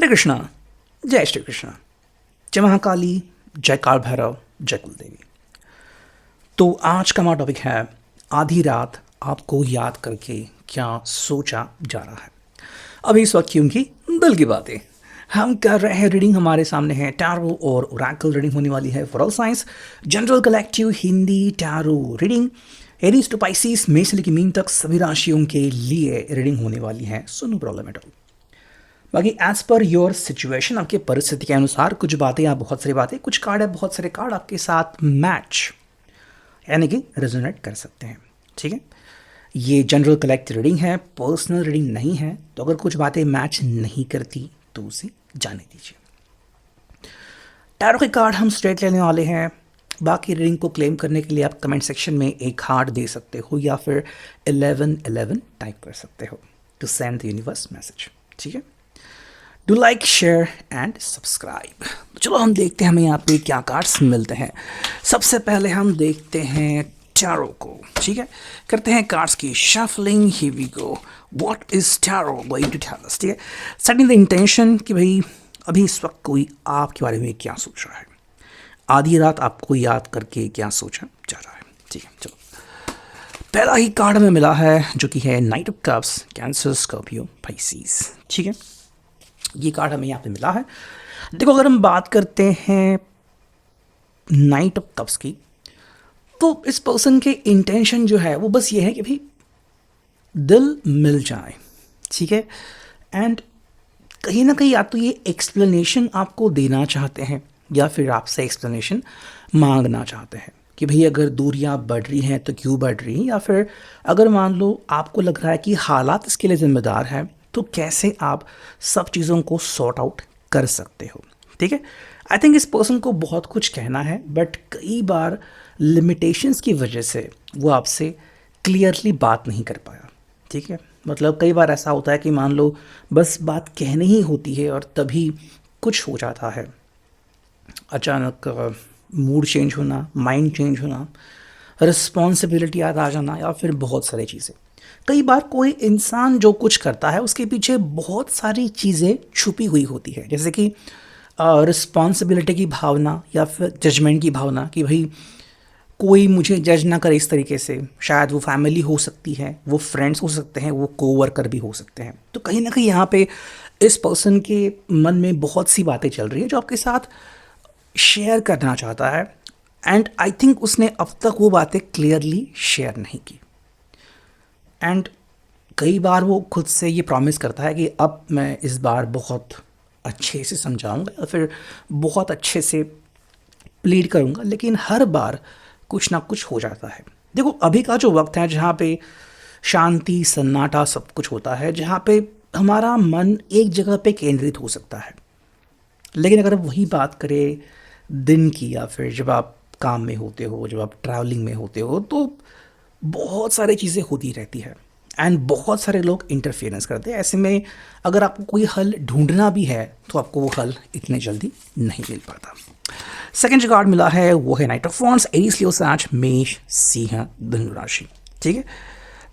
हरे कृष्णा। जय श्री कृष्णा। जय महाकाली, जय काल भैरव, जय कुलदेवी। तो आज का हमारा टॉपिक है आधी रात आपको याद करके क्या सोचा जा रहा है। अभी इस वक्त क्योंकि दिल की बातें हम कर रहे हैं। रीडिंग हमारे सामने है टैरो और ओरेकल रीडिंग होने वाली है for all signs general collective Hindi tarot reading Aries to Pisces में से लेकर मीन तक सभी राशियों के लिए रीडिंग होने वाली है। So no problem at all. बाकी एज पर योर सिचुएशन, आपके परिस्थिति के अनुसार कुछ बातें या बहुत सारी बातें, कुछ कार्ड है, बहुत सारे कार्ड आपके साथ मैच यानी कि रेजोनेट कर सकते हैं। ठीक है, ये जनरल कलेक्टिव रीडिंग है, पर्सनल रीडिंग नहीं है। तो अगर कुछ बातें मैच नहीं करती तो उसे जाने दीजिए। टैरो के कार्ड हम स्ट्रेट लेने वाले हैं। बाकी रीडिंग को क्लेम करने के लिए आप कमेंट सेक्शन में एक हार्ट दे सकते हो या फिर 1111 टाइप कर सकते हो to send the universe message. ठीक है, do like share and subscribe. चलो हम देखते हैं हमें यहाँ पे क्या कार्ड्स मिलते हैं। सबसे पहले हम देखते हैं टैरो को। ठीक है, करते हैं कार्ड्स की shuffling. Here we go. What is tarot going to tell us. ठीक है, सेटिंग द इंटेंशन कि भाई अभी इस वक्त कोई आपके बारे में क्या सोच रहा है, आधी रात आपको याद करके क्या सोचा जा रहा है। ठीक है, चलो पहला ही कार्ड हमें मिला है जो कि है night of cups, cancer, Scorpio, Pisces. ठीक है, ये कार्ड हमें यहाँ पे मिला है। देखो अगर हम बात करते हैं नाइट ऑफ कप्स की, तो इस पर्सन के इंटेंशन जो है वो बस ये है कि भाई दिल मिल जाए। ठीक है, एंड कहीं ना कहीं या तो ये एक्सप्लेनेशन आपको देना चाहते हैं या फिर आपसे एक्सप्लेनेशन मांगना चाहते हैं कि भाई अगर दूरियां बढ़ रही हैं तो क्यों बढ़ रही हैं, या फिर अगर मान लो आपको लग रहा है कि हालात इसके लिए जिम्मेदार हैं तो कैसे आप सब चीज़ों को सॉर्ट आउट कर सकते हो। ठीक है, आई थिंक इस पर्सन को बहुत कुछ कहना है बट कई बार लिमिटेशंस की वजह से वो आपसे क्लियरली बात नहीं कर पाया। ठीक है, मतलब कई बार ऐसा होता है कि मान लो बस बात कहनी ही होती है और तभी कुछ हो जाता है। अचानक मूड चेंज होना, माइंड चेंज होना, रिस्पॉन्सिबिलिटी याद आ जाना या फिर बहुत सारी चीज़ें। कई बार कोई इंसान जो कुछ करता है उसके पीछे बहुत सारी चीज़ें छुपी हुई होती है, जैसे कि रिस्पॉन्सिबिलिटी की भावना या फिर जजमेंट की भावना कि भाई कोई मुझे जज ना करे इस तरीके से। शायद वो फैमिली हो सकती है, वो फ्रेंड्स हो सकते हैं, वो कोवर्कर भी हो सकते हैं। तो कहीं ना कहीं यहाँ पे इस पर्सन के मन में बहुत सी बातें चल रही है जो आपके साथ शेयर करना चाहता है, एंड आई थिंक उसने अब तक वो बातें क्लियरली शेयर नहीं की। एंड कई बार वो खुद से ये प्रॉमिस करता है कि अब मैं इस बार बहुत अच्छे से समझाऊंगा या फिर बहुत अच्छे से प्लीड करूंगा, लेकिन हर बार कुछ ना कुछ हो जाता है। देखो अभी का जो वक्त है जहाँ पे शांति सन्नाटा सब कुछ होता है, जहाँ पे हमारा मन एक जगह पे केंद्रित हो सकता है, लेकिन अगर वही बात करें दिन की या फिर जब आप काम में होते हो, जब आप ट्रैवलिंग में होते हो, तो बहुत सारी चीज़ें होती रहती है एंड बहुत सारे लोग इंटरफेरेंस करते हैं। ऐसे में अगर आपको कोई हल ढूंढना भी है तो आपको वो हल इतने जल्दी नहीं मिल पाता। सेकंड जो कार्ड मिला है वो है नाइट ऑफ वॉन्ड्स, एरीज, लियो, साज, मेष, सिंह, धनु राशि। ठीक है,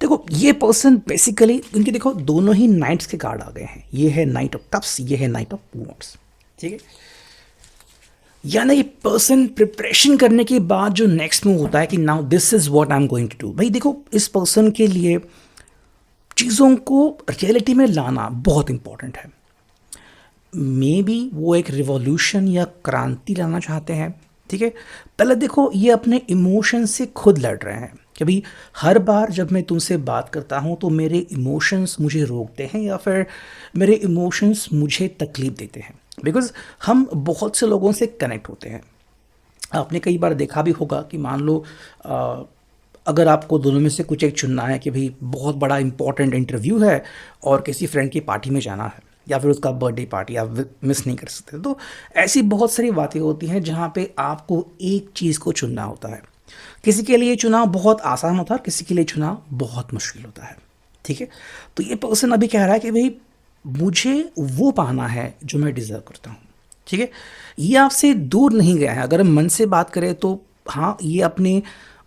देखो ये पर्सन बेसिकली उनके देखो दोनों ही नाइट्स के कार्ड आ गए हैं। ये है नाइट ऑफ कप्स, ये है नाइट ऑफ वॉन्ड्स। ठीक है, यानी ये पर्सन प्रिपरेशन करने के बाद जो नेक्स्ट मूव होता है कि now this is what I am going to do. भाई देखो इस पर्सन के लिए चीज़ों को रियलिटी में लाना बहुत इंपॉर्टेंट है। मे बी वो एक रिवॉल्यूशन या क्रांति लाना चाहते हैं। ठीक है, पहले देखो ये अपने इमोशन से खुद लड़ रहे हैं कि भाई हर बार जब मैं तुमसे बात करता हूँ तो मेरे इमोशंस मुझे रोकते हैं या फिर मेरे इमोशंस मुझे तकलीफ देते हैं। बिकॉज हम बहुत से लोगों से कनेक्ट होते हैं। आपने कई बार देखा भी होगा कि मान लो अगर आपको दोनों में से कुछ एक चुनना है कि भाई बहुत बड़ा इंपॉर्टेंट इंटरव्यू है और किसी फ्रेंड की पार्टी में जाना है या फिर उसका बर्थडे पार्टी आप मिस नहीं कर सकते, तो ऐसी बहुत सारी बातें होती हैं जहाँ पे आपको एक चीज़ को चुनना होता है। किसी के लिए चुनाव बहुत आसान होता है, किसी के लिए चुनाव बहुत मुश्किल होता है। ठीक है, तो ये पर्सन अभी कह रहा है कि भाई मुझे वो पाना है जो मैं डिज़र्व करता हूँ। ठीक है, ये आपसे दूर नहीं गया है। अगर हम मन से बात करें तो हाँ, ये अपने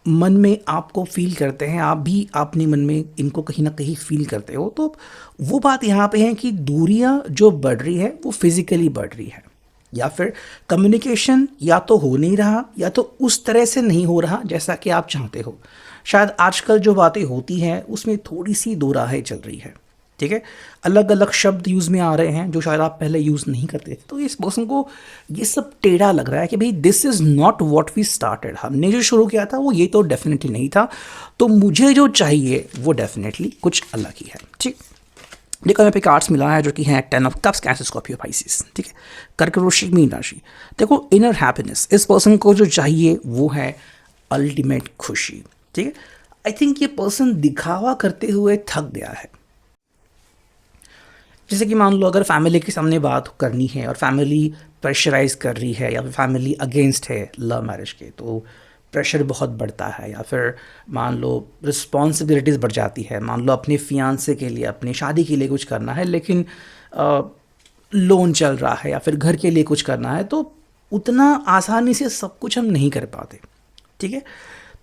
मन में आपको फ़ील करते हैं, आप भी अपने मन में इनको कहीं न कहीं फ़ील करते हो, तो वो बात यहाँ पे है कि दूरियाँ जो बढ़ रही है, वो फ़िज़िकली बढ़ रही है या फिर कम्युनिकेशन या तो हो नहीं रहा या तो उस तरह से नहीं हो रहा जैसा कि आप चाहते हो। शायद आजकल जो बातें होती हैं, उसमें थोड़ी-सी दो राहें चल रही है, ठीक है? अलग-अलग शब्द यूज़ में आ रहे हैं, जो शायद आप पहले यूज़ नहीं करते थे। तो इस पर्सन को ये सब टेढ़ा लग रहा है कि भई this is not what we started. हमने जो शुरू किया था, वो ये तो डेफ़िनिटली नहीं था। तो मुझे जो चाहिए, वो डेफ़िनिटली कुछ अलग ही है, ठीक? देखो यहाँ पे कार्ड्स मिला है जो कि है 10 of cups, cancer, Scorpio, Pisces, ठीक है? कर्क, वृश्चिक, मीन राशि। देखो इनर हैप्पीनेस इस पर्सन को जो चाहिए वो है अल्टीमेट खुशी, ठीक है? आई थिंक ये पर्सन दिखावा करते हुए थक गया है। जैसे कि मान लो अगर फैमिली के सामने बात करनी है और फैमिली प्रेशराइज कर रही है या फिर फैमिली अगेंस्ट है लव मैरिज के, तो प्रेशर बहुत बढ़ता है या फिर मान लो रिस्पॉन्सिबिलिटीज़ बढ़ जाती है। मान लो अपने फियांसे के लिए, अपनी शादी के लिए कुछ करना है, लेकिन लोन चल रहा है या फिर घर के लिए कुछ करना है, तो उतना आसानी से सब कुछ हम नहीं कर पाते, ठीक है?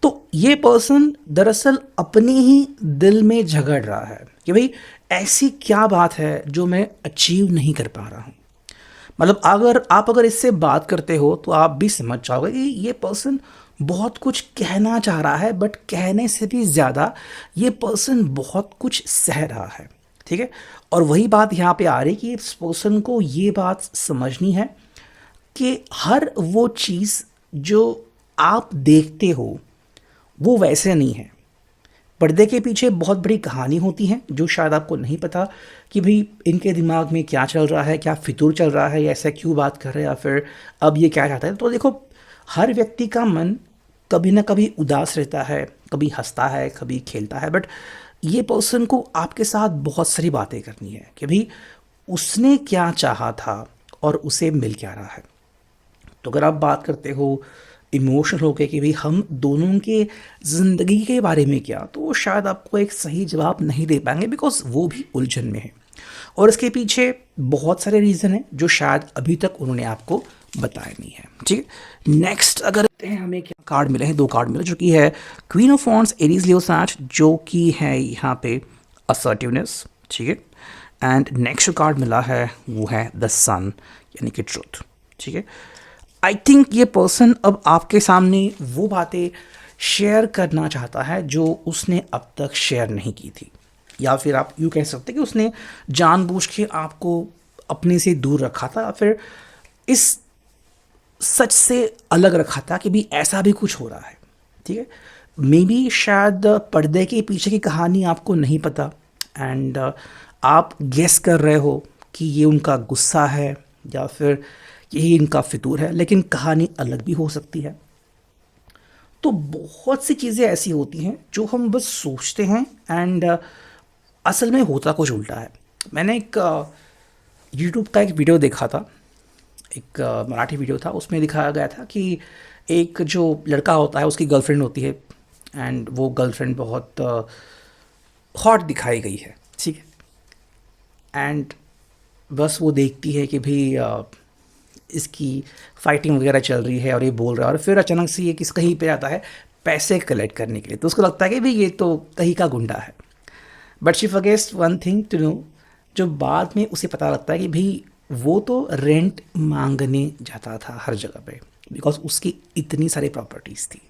तो ये पर्सन दरअसल अपने ही दिल में झगड़ रहा है कि भाई ऐसी क्या बात है जो मैं अचीव नहीं कर पा रहा हूँ। मतलब अगर इससे बात करते हो तो आप भी समझ जाओगे कि ये पर्सन बहुत कुछ कहना चाह रहा है, बट कहने से भी ज़्यादा ये पर्सन बहुत कुछ सह रहा है, ठीक है? और वही बात यहाँ पे आ रही कि इस पर्सन को ये बात समझनी है कि हर वो चीज़ जो आप देखते हो वो वैसे नहीं है। पर्दे के पीछे बहुत बड़ी कहानी होती है जो शायद आपको नहीं पता कि भाई इनके दिमाग में क्या चल रहा है, क्या फितूर चल रहा है, या ऐसा क्यों बात कर रहे हैं, या फिर अब ये क्या चाहता है। तो देखो हर व्यक्ति का मन कभी ना कभी उदास रहता है, कभी हंसता है, कभी खेलता है, बट ये पर्सन को आपके साथ बहुत सारी बातें करनी है कि भाई उसने क्या चाहा था और उसे मिल क्या रहा है। तो अगर आप बात करते हो इमोशनल होके कि भाई हम दोनों के ज़िंदगी के बारे में क्या, तो वो शायद आपको एक सही जवाब नहीं दे पाएंगे, बिकॉज वो भी उलझन में है और इसके पीछे बहुत सारे रीज़न हैं जो शायद अभी तक उन्होंने आपको बताए नहीं है, ठीक है? नेक्स्ट अगर हमें क्या कार्ड मिले हैं, दो कार्ड मिले जो कि है क्वीन ऑफ वॉन्ड्स, एरीज, लियो, सैज, जो कि है यहाँ पे असर्टिवनेस, ठीक है? एंड नेक्स्ट कार्ड मिला है वो है द सन, यानी कि ट्रुथ, ठीक है? आई थिंक ये पर्सन अब आपके सामने वो बातें शेयर करना चाहता है जो उसने अब तक शेयर नहीं की थी, या फिर आप यूँ कह सकते हैं कि उसने जानबूझ के आपको अपने से दूर रखा था या फिर इस सच से अलग रखा था कि भी ऐसा भी कुछ हो रहा है, ठीक है? मे बी शायद पर्दे के पीछे की कहानी आपको नहीं पता एंड आप गेस कर रहे हो कि ये उनका गुस्सा है या फिर यही इनका फितूर है, लेकिन कहानी अलग भी हो सकती है। तो बहुत सी चीज़ें ऐसी होती हैं जो हम बस सोचते हैं एंड असल में होता कुछ उल्टा है। मैंने एक यूट्यूब का एक वीडियो देखा था, एक मराठी वीडियो था, उसमें दिखाया गया था कि एक जो लड़का होता है उसकी गर्लफ्रेंड होती है एंड वो गर्लफ्रेंड बहुत हॉट दिखाई गई है, ठीक है? एंड बस वो देखती है कि भाई इसकी फाइटिंग वगैरह चल रही है और ये बोल रहा है, और फिर अचानक से ये कहीं पे आता है पैसे कलेक्ट करने के लिए, तो उसको लगता है कि भाई ये तो कहीं का गुंडा है। But she forgets one thing to know, जो बाद में उसे पता लगता है कि भाई वो तो रेंट मांगने जाता था हर जगह पे, बिकॉज उसकी इतनी सारी प्रॉपर्टीज़ थी।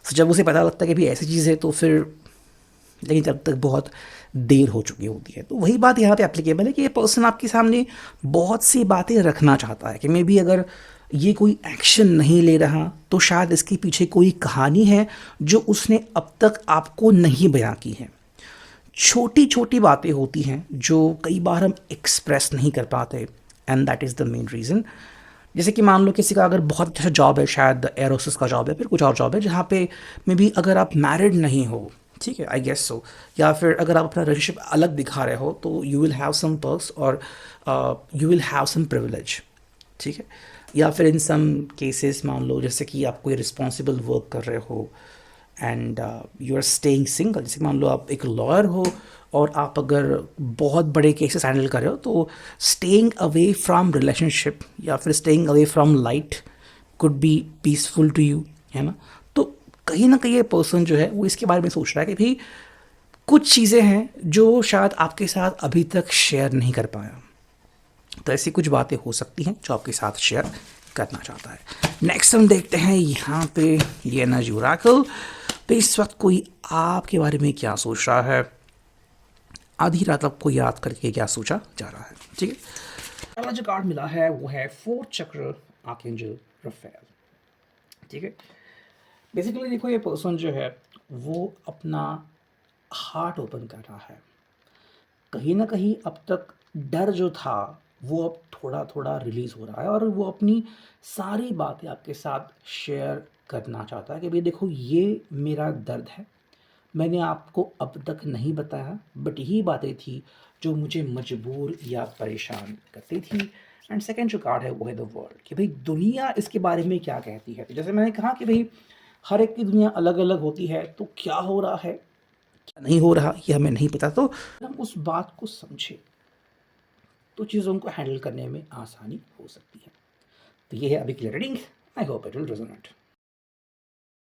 तो जब उसे पता लगता है कि भाई ऐसी चीज़ है तो फिर, लेकिन जब तक बहुत देर हो चुकी होती है। तो वही बात यहाँ पे एप्लीकेबल है कि ये पर्सन आपके सामने बहुत सी बातें रखना चाहता है कि मे बी अगर ये कोई एक्शन नहीं ले रहा तो शायद इसके पीछे कोई कहानी है जो उसने अब तक आपको नहीं बयां की है। छोटी छोटी बातें होती हैं जो कई बार हम एक्सप्रेस नहीं कर पाते and that is the main reason. जैसे कि मान लो किसी का अगर बहुत अच्छा जॉब है, शायद एरोसिस का जॉब है, फिर कुछ और जॉब है जहाँ पे मे बी अगर आप मैरिड नहीं हो, ठीक है, आई गेस सो, या फिर अगर आप अपना रिलेशनशिप अलग दिखा रहे हो तो you will have some perks और you will have some privilege, ठीक है? या फिर इन सम केसेस मान लो जैसे कि आप कोई रिस्पॉन्सिबल वर्क कर रहे हो and you are staying single, जैसे मान लो आप एक लॉयर हो और आप अगर बहुत बड़े केसेस हैंडल कर रहे हो, तो स्टेइंग अवे फ्रॉम रिलेशनशिप या फिर staying away from light could be peaceful to you, है ना? तो कहीं ना कहीं ये पर्सन जो है वो इसके बारे में सोच रहा है कि भाई कुछ चीज़ें हैं जो शायद आपके साथ अभी तक शेयर नहीं कर पाया। तो ऐसी कुछ बातें हो सकती हैं जो आपके साथ शेयर करना चाहता है। नेक्स्ट हम देखते हैं यहाँ पे ये एनर्जी ओरेकल पे इस वक्त कोई आपके बारे में क्या सोच रहा है, आधी रात आपको याद करके क्या सोचा जा रहा है। ठीक है, पहला जो कार्ड मिला है वो है फोर्थ चक्र आर्कएंजल रफेल। ठीक है, बेसिकली देखो ये पर्सन जो है वो अपना हार्ट ओपन कर रहा है। कहीं ना कहीं अब तक डर जो था वो अब थोड़ा थोड़ा रिलीज़ हो रहा है और वो अपनी सारी बातें आपके साथ शेयर करना चाहता है कि भाई देखो ये मेरा दर्द है, मैंने आपको अब तक नहीं बताया, बट यही बातें थी जो मुझे मजबूर या परेशान करती थी। एंड सेकंड जो कार्ड है वो है द वर्ल्ड, कि भाई दुनिया इसके बारे में क्या कहती है। तो जैसे मैंने कहा कि भाई हर एक की दुनिया अलग अलग होती है, तो क्या हो रहा है क्या नहीं हो रहा ये हमें नहीं पता। तो हम उस बात को समझे तो चीज़ों को हैंडल करने में आसानी हो सकती है। तो ये है अभी की reading. I hope it will resonate.